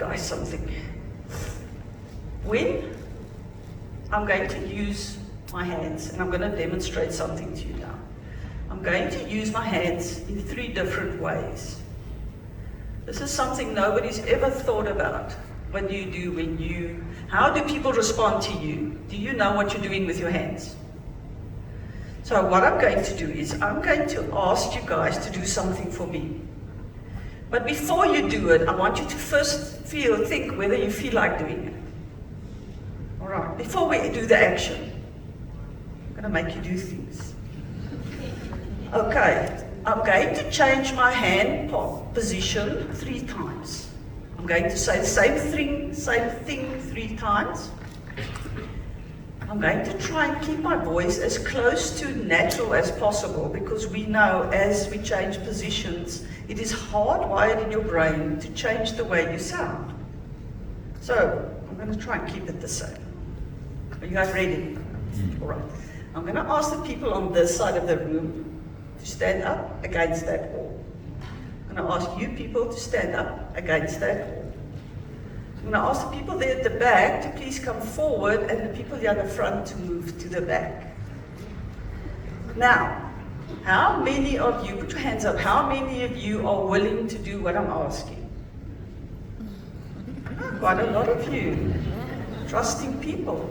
guys something. When I'm going to use my hands, and I'm going to demonstrate something to you now. I'm going to use my hands in 3 different ways. This is something nobody's ever thought about. What do you do how do people respond to you? Do you know what you're doing with your hands? So what I'm going to do is I'm going to ask you guys to do something for me. But before you do it, I want you to first think whether you feel like doing it. All right, before we do the action, I'm going to make you do things. Okay, I'm going to change my hand position 3 times. I'm going to say the same thing 3 times. I'm going to try and keep my voice as close to natural as possible, because we know as we change positions, it is hardwired in your brain to change the way you sound. So I'm going to try and keep it the same. Are you guys ready? All right. I'm going to ask the people on this side of the room to stand up against that wall. I'm going to ask you people to stand up against that wall. I'm going to ask the people there at the back to please come forward, and the people here at the front to move to the back. Now, how many of you, put your hands up, how many of you are willing to do what I'm asking? Quite a lot of you. Trusting people.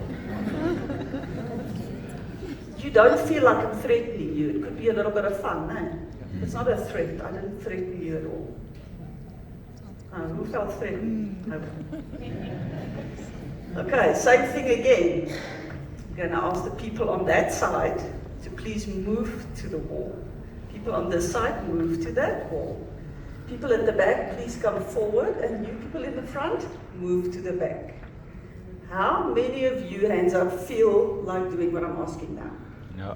You don't feel like I'm threatening you. It could be a little bit of fun, no? It's not a threat. I didn't threaten you at all. Who felt threatened? Okay, same thing again. I'm going to ask the people on that side to please move to the wall. People on this side, move to that wall. People at the back, please come forward, and you people in the front, move to the back. How many of you, hands up, feel like doing what I'm asking now? No.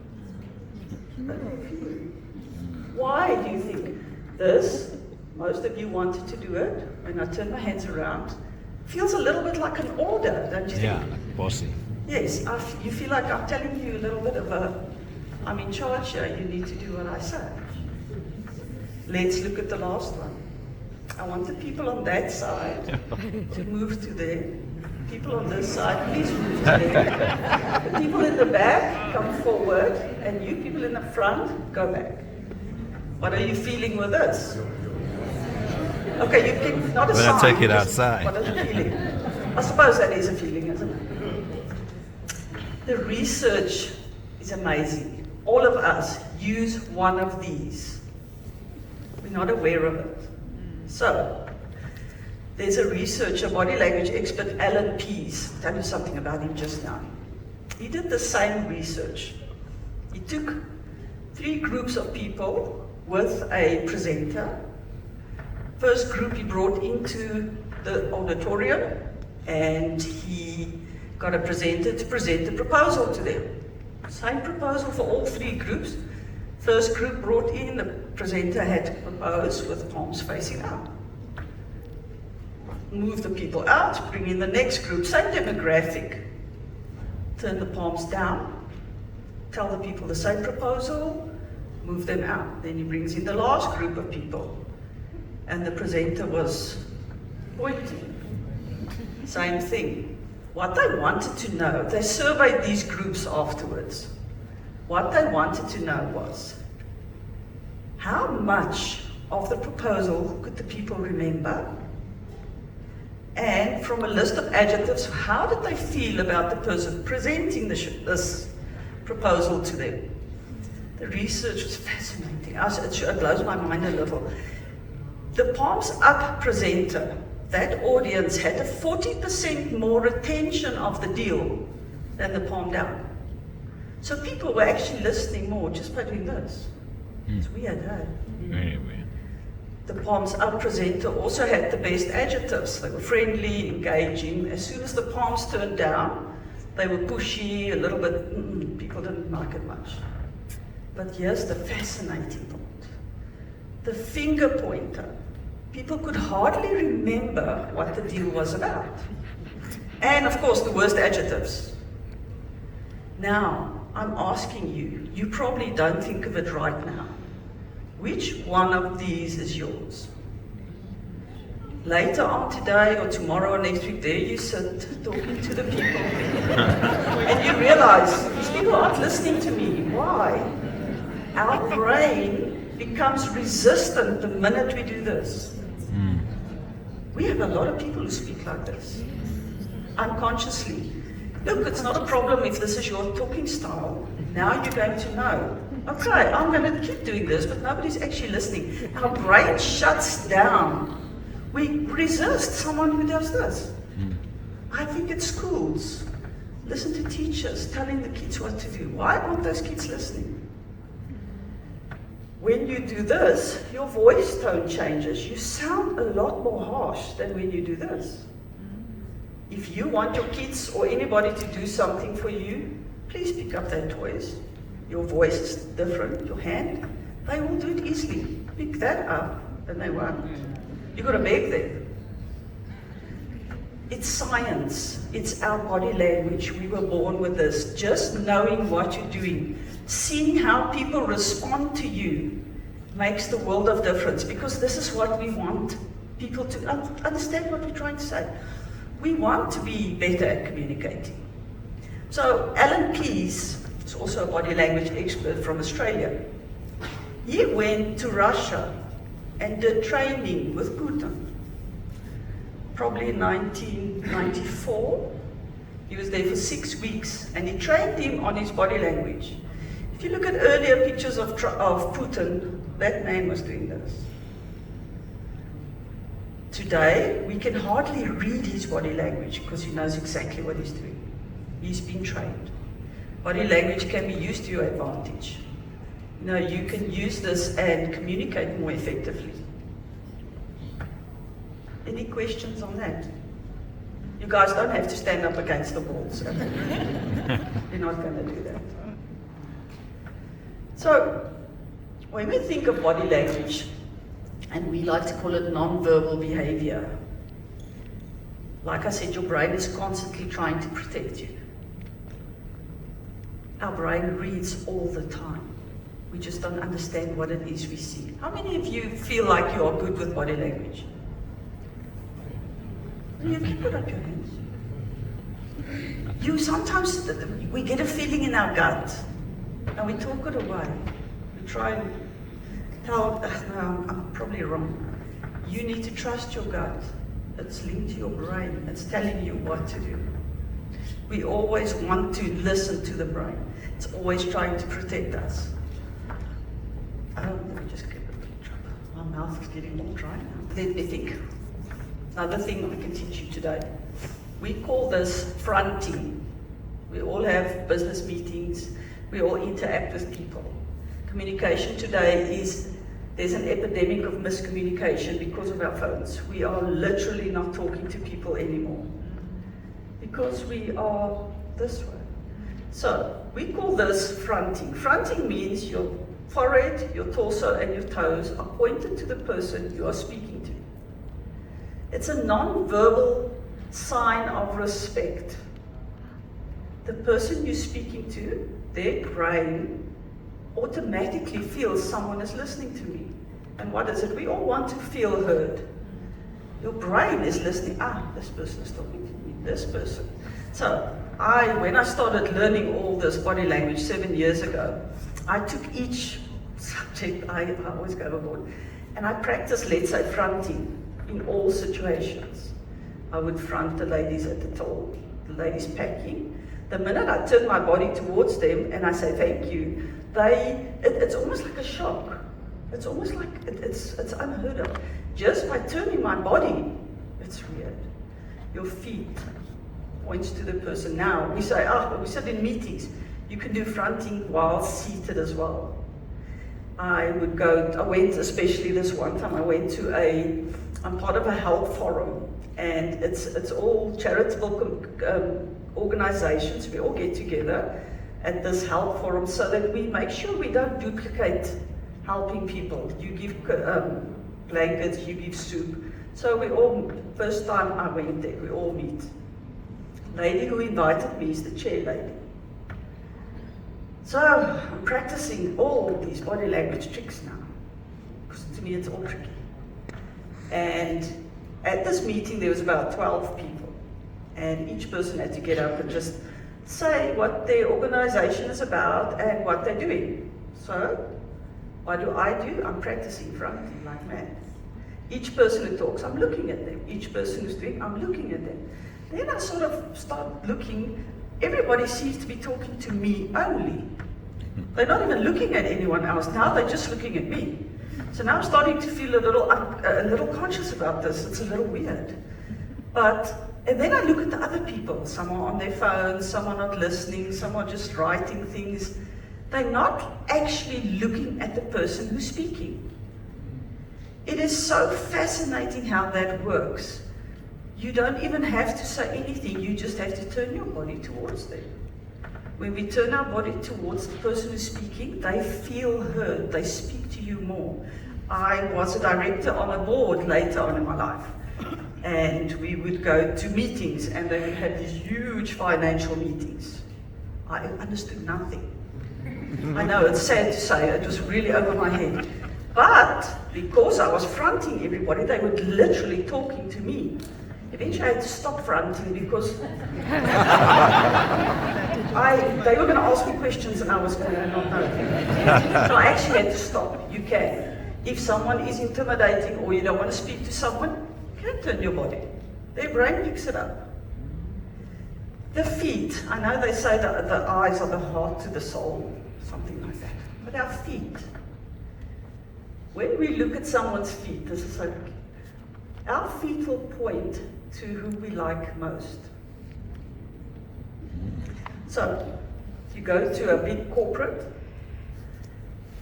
Why do you think this? Most of you wanted to do it. When I turn my hands around, feels a little bit like an order, don't you think? Yeah, like bossy. Yes, you feel like I'm telling you a little bit of I'm in charge here, you need to do what I say. Let's look at the last one. I want the people on that side to move to there. People on this side, please move to there. The people in the back, come forward, and you people in the front, go back. What are you feeling with this? Okay, you can not a We're sign. gonna take it just outside. What is the feeling? I suppose that is a feeling, isn't it? The research is amazing. All of us use one of these. We're not aware of it. So, there's a researcher, body language expert, Alan Pease. I'll tell you something about him just now. He did the same research. He took 3 groups of people with a presenter. First group he brought into the auditorium, and he got a presenter to present a proposal to them. Same proposal for all 3 groups. First group brought in, the presenter had to propose with palms facing out. Move the people out, bring in the next group, same demographic. Turn the palms down, tell the people the same proposal, move them out. Then he brings in the last group of people, and the presenter was pointing. Same thing. What they wanted to know, they surveyed these groups afterwards. What they wanted to know was, how much of the proposal could the people remember? And from a list of adjectives, how did they feel about the person presenting this proposal to them? The research was fascinating. It blows my mind a little. The palms up presenter, that audience had a 40% more retention of the deal than the palm down. So people were actually listening more just by doing this. It's weird, eh? Very weird. The palms up presenter also had the best adjectives. They were friendly, engaging. As soon as the palms turned down, they were pushy, a little bit, people didn't like it much. But here's the fascinating part. The finger pointer. People could hardly remember what the deal was about. And of course, the worst adjectives. Now, I'm asking you, you probably don't think of it right now. Which one of these is yours? Later on today or tomorrow or next week, there you sit talking to the people. And you realize, these people aren't listening to me. Why? Our brain becomes resistant the minute we do this. We have a lot of people who speak like this, unconsciously. Look, it's not a problem if this is your talking style. Now you're going to know. Okay, I'm going to keep doing this, but nobody's actually listening. Our brain shuts down. We resist someone who does this. I think at schools, listen to teachers telling the kids what to do. Why aren't those kids listening? When you do this, your voice tone changes. You sound a lot more harsh than when you do this. If you want your kids or anybody to do something for you, please pick up their toys. Your voice is different, your hand, they will do it easily. Pick that up and they won't. You've got to beg them. It's science. It's our body language. We were born with this. Just knowing what you're doing, seeing how people respond to you makes the world of difference, because this is what we want people to understand what we're trying to say. We want to be better at communicating. So Alan Keyes is also a body language expert from Australia. He went to Russia and did training with Putin, probably in 1994. He was there for 6 weeks and he trained him on his body language. If you look at earlier pictures of Putin, that man was doing this. Today, we can hardly read his body language because he knows exactly what he's doing. He's been trained. Body language can be used to your advantage. You know, you can use this and communicate more effectively. Any questions on that? You guys don't have to stand up against the wall, so you're not going to do that. So, when we think of body language, and we like to call it non-verbal behavior, like I said, your brain is constantly trying to protect you. Our brain reads all the time. We just don't understand what it is we see. How many of you feel like you are good with body language? You can put up your hands. You sometimes, we get a feeling in our gut, and we talk it away. We try and tell, no, I'm probably wrong. You need to trust your gut. It's linked to your brain. It's telling you what to do. We always want to listen to the brain. It's always trying to protect us. Let me just get a bit of trouble. My mouth is getting more dry now. Let me think. Another thing I can teach you today. We call this fronting. We all have business meetings. We all interact with people. Communication today there's an epidemic of miscommunication because of our phones. We are literally not talking to people anymore because we are this way. So we call this fronting. Fronting means your forehead, your torso, and your toes are pointed to the person you are speaking to. It's a non-verbal sign of respect. The person you're speaking to, their brain automatically feels someone is listening to me. And what is it? We all want to feel heard. Your brain is listening. This person is talking to me, this person. So when I started learning all this body language 7 years ago, I took each subject, I always go overboard, and I practiced, let's say, fronting in all situations. I would front the ladies at the till, the ladies packing. The minute I turn my body towards them and I say thank you, it's almost like a shock. It's almost like it's unheard of. Just by turning my body, it's weird. Your feet points to the person. Now we say, we sit in meetings. You can do fronting while seated as well. I went, especially this one time, I'm part of a health forum, and it's all charitable organizations. We all get together at this health forum so that we make sure we don't duplicate helping people. You give blankets, you give soup. So first time I went there, we all meet. The lady who invited me is the chair lady. So I'm practicing all these body language tricks now, because to me it's all tricky. And at this meeting there was about 12 people, and each person had to get up and just say what their organization is about and what they're doing. So, what do? I'm practicing fronting like mad. Each person who talks, I'm looking at them. Each person who's doing, I'm looking at them. Then I sort of start looking, everybody seems to be talking to me only. They're not even looking at anyone else. Now they're just looking at me. So now I'm starting to feel a little conscious about this. It's a little weird. And then I look at the other people. Some are on their phones, some are not listening, some are just writing things. They're not actually looking at the person who's speaking. It is so fascinating how that works. You don't even have to say anything, you just have to turn your body towards them. When we turn our body towards the person who's speaking, they feel heard, they speak to you more. I was a director on a board later on in my life, and we would go to meetings, and they would have these huge financial meetings. I understood nothing. I know, it's sad to say, it was really over my head. But because I was fronting everybody, they were literally talking to me. Eventually I had to stop fronting because they were going to ask me questions and I was going to not know. So I actually had to stop. You can. If someone is intimidating or you don't want to speak to someone, you can turn your body. Their brain picks it up. The feet. I know they say that the eyes are the heart to the soul, something like that. But our feet. When we look at someone's feet, this is like, our feet will point to who we like most. So, if you go to a big corporate,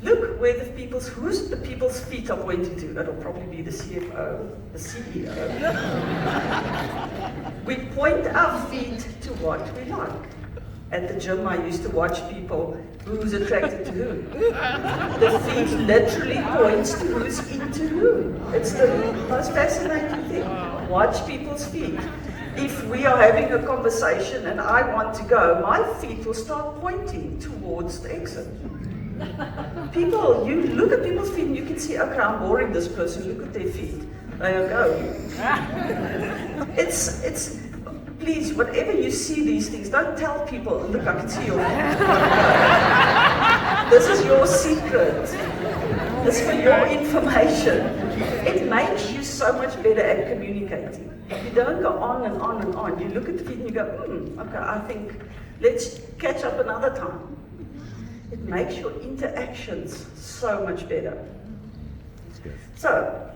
look where who's the people's feet are pointing to. That'll probably be the CFO, the CEO. We point our feet to what we like. At the gym, I used to watch people who's attracted to who. The feet literally points to who's into who. It's the most fascinating thing. Watch people's feet. If we are having a conversation and I want to go, my feet will start pointing towards the exit. You look at people's feet and you can see, okay, I'm boring this person, look at their feet. There you go. Please, whatever you see these things, don't tell people, look, I can see your feet. This is your secret. This is for your information. It makes you so much better at communicating. You don't go on and on and on. You look at the feet and you go, okay, I think, let's catch up another time. It makes your interactions so much better. So,